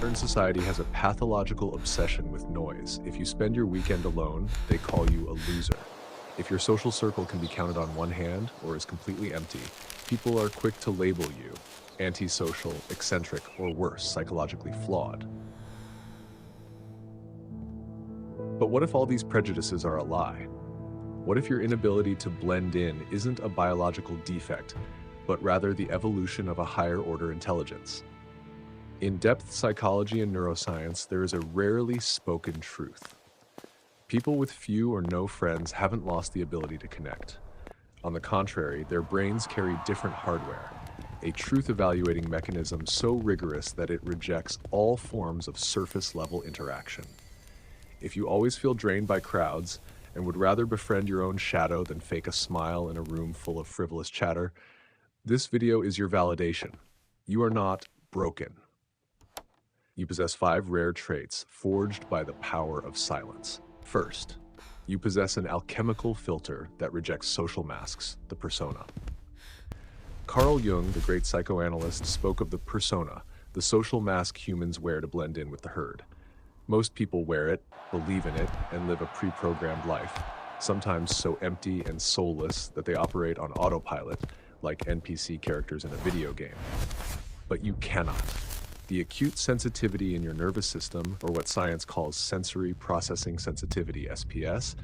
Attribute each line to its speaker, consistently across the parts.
Speaker 1: Modern society has a pathological obsession with noise. If you spend your weekend alone, they call you a loser. If your social circle can be counted on one hand or is completely empty, people are quick to label you antisocial, eccentric, or worse, psychologically flawed. But what if all these prejudices are a lie? What if your inability to blend in isn't a biological defect, but rather the evolution of a higher order intelligence? In depth psychology and neuroscience, there is a rarely spoken truth. People with few or no friends haven't lost the ability to connect. On the contrary, their brains carry different hardware, a truth-evaluating mechanism so rigorous that it rejects all forms of surface-level interaction. If you always feel drained by crowds and would rather befriend your own shadow than fake a smile in a room full of frivolous chatter, this video is your validation. You are not broken. You possess 5 rare traits forged by the power of silence. First, you possess an alchemical filter that rejects social masks, the persona. Carl Jung, the great psychoanalyst, spoke of the persona, the social mask humans wear to blend in with the herd. Most people wear it, believe in it, and live a pre-programmed life, sometimes so empty and soulless that they operate on autopilot, like NPC characters in a video game. But you cannot. The acute sensitivity in your nervous system, or what science calls sensory processing sensitivity, SPS,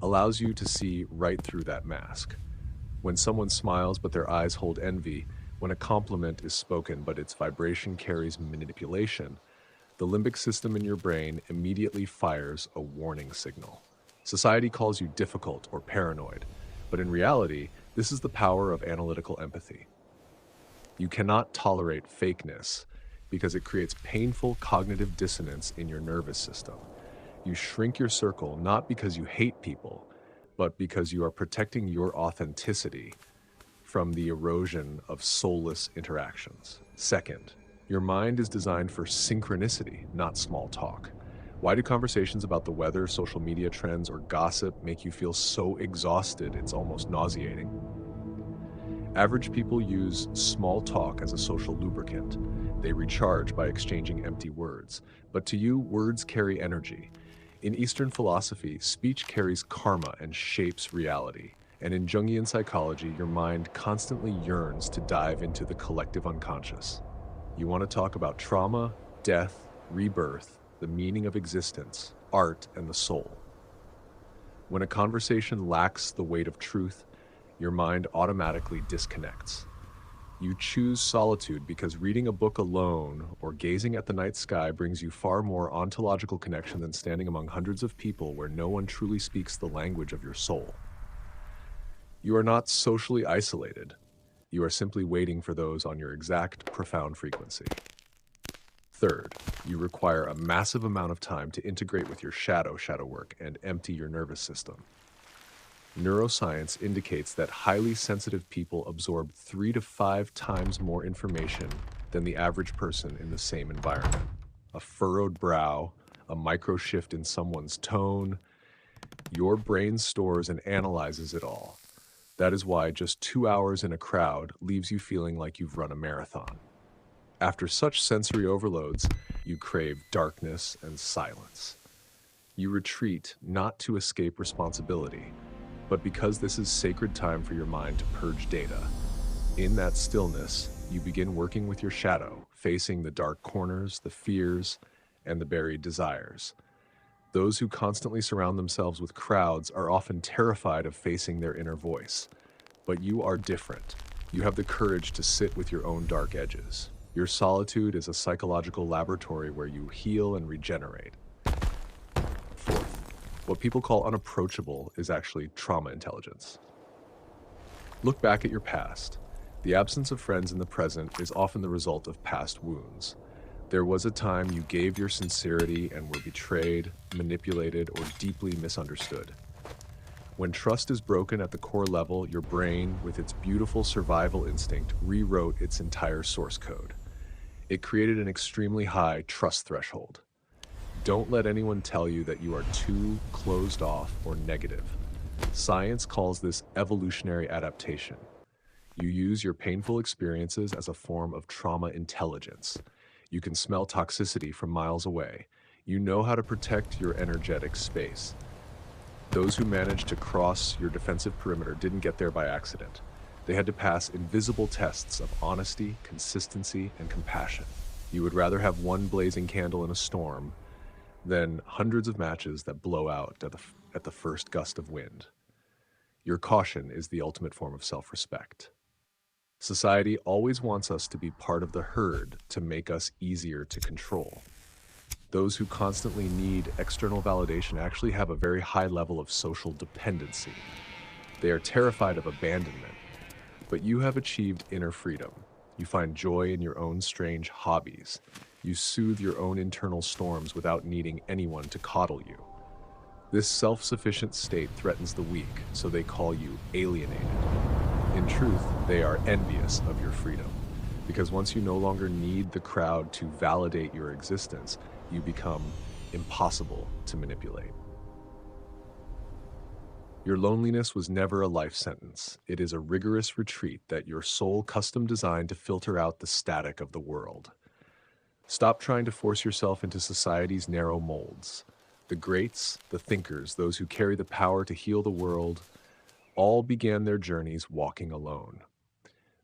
Speaker 1: allows you to see right through that mask. When someone smiles but their eyes hold envy, when a compliment is spoken but its vibration carries manipulation, the limbic system in your brain immediately fires a warning signal. Society calls you difficult or paranoid, but in reality, this is the power of analytical empathy. You cannot tolerate fakeness because it creates painful cognitive dissonance in your nervous system. You shrink your circle not because you hate people, but because you are protecting your authenticity from the erosion of soulless interactions. Second, your mind is designed for synchronicity, not small talk. Why do conversations about the weather, social media trends, or gossip make you feel so exhausted it's almost nauseating? Average people use small talk as a social lubricant. They recharge by exchanging empty words. But to you, words carry energy. In Eastern philosophy, speech carries karma and shapes reality. And in Jungian psychology, your mind constantly yearns to dive into the collective unconscious. You want to talk about trauma, death, rebirth, the meaning of existence, art, and the soul. When a conversation lacks the weight of truth, your mind automatically disconnects. You choose solitude because reading a book alone or gazing at the night sky brings you far more ontological connection than standing among hundreds of people where no one truly speaks the language of your soul. You are not socially isolated. You are simply waiting for those on your exact profound frequency. Third, you require a massive amount of time to integrate with your shadow work and empty your nervous system. Neuroscience indicates that highly sensitive people absorb 3 to 5 times more information than the average person in the same environment. A furrowed brow, a micro shift in someone's tone, your brain stores and analyzes it all. That is why just 2 hours in a crowd leaves you feeling like you've run a marathon. After such sensory overloads, you crave darkness and silence. You retreat not to escape responsibility, but because this is sacred time for your mind to purge data. In that stillness, you begin working with your shadow, facing the dark corners, the fears, and the buried desires. Those who constantly surround themselves with crowds are often terrified of facing their inner voice. But you are different. You have the courage to sit with your own dark edges. Your solitude is a psychological laboratory where you heal and regenerate. Fourth, what people call unapproachable is actually trauma intelligence. Look back at your past. The absence of friends in the present is often the result of past wounds. There was a time you gave your sincerity and were betrayed, manipulated, or deeply misunderstood. When trust is broken at the core level, your brain, with its beautiful survival instinct, rewrote its entire source code. It created an extremely high trust threshold. Don't let anyone tell you that you are too closed off or negative. Science calls this evolutionary adaptation. You use your painful experiences as a form of trauma intelligence. You can smell toxicity from miles away. You know how to protect your energetic space. Those who managed to cross your defensive perimeter didn't get there by accident. They had to pass invisible tests of honesty, consistency, and compassion. You would rather have one blazing candle in a storm than hundreds of matches that blow out at the first gust of wind. Your caution is the ultimate form of self-respect. Society always wants us to be part of the herd to make us easier to control. Those who constantly need external validation actually have a very high level of social dependency. They are terrified of abandonment, but you have achieved inner freedom. You find joy in your own strange hobbies. You soothe your own internal storms without needing anyone to coddle you. This self-sufficient state threatens the weak, so they call you alienated. In truth, they are envious of your freedom, because once you no longer need the crowd to validate your existence, you become impossible to manipulate. Your loneliness was never a life sentence. It is a rigorous retreat that your soul custom designed to filter out the static of the world. Stop trying to force yourself into society's narrow molds. The greats, the thinkers, those who carry the power to heal the world, all began their journeys walking alone.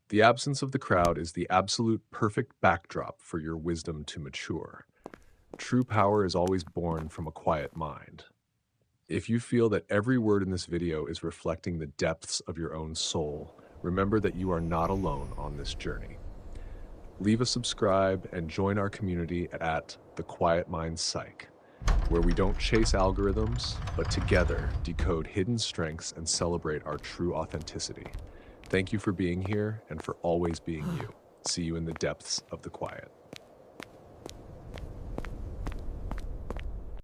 Speaker 1: The absence of the crowd is the absolute perfect backdrop for your wisdom to mature. True power is always born from a quiet mind. If you feel that every word in this video is reflecting the depths of your own soul, remember that you are not alone on this journey. Leave a subscribe and join our community at The Quiet Mind Psych, where we don't chase algorithms, but together decode hidden strengths and celebrate our true authenticity. Thank you for being here and for always being you. See you in the depths of the quiet.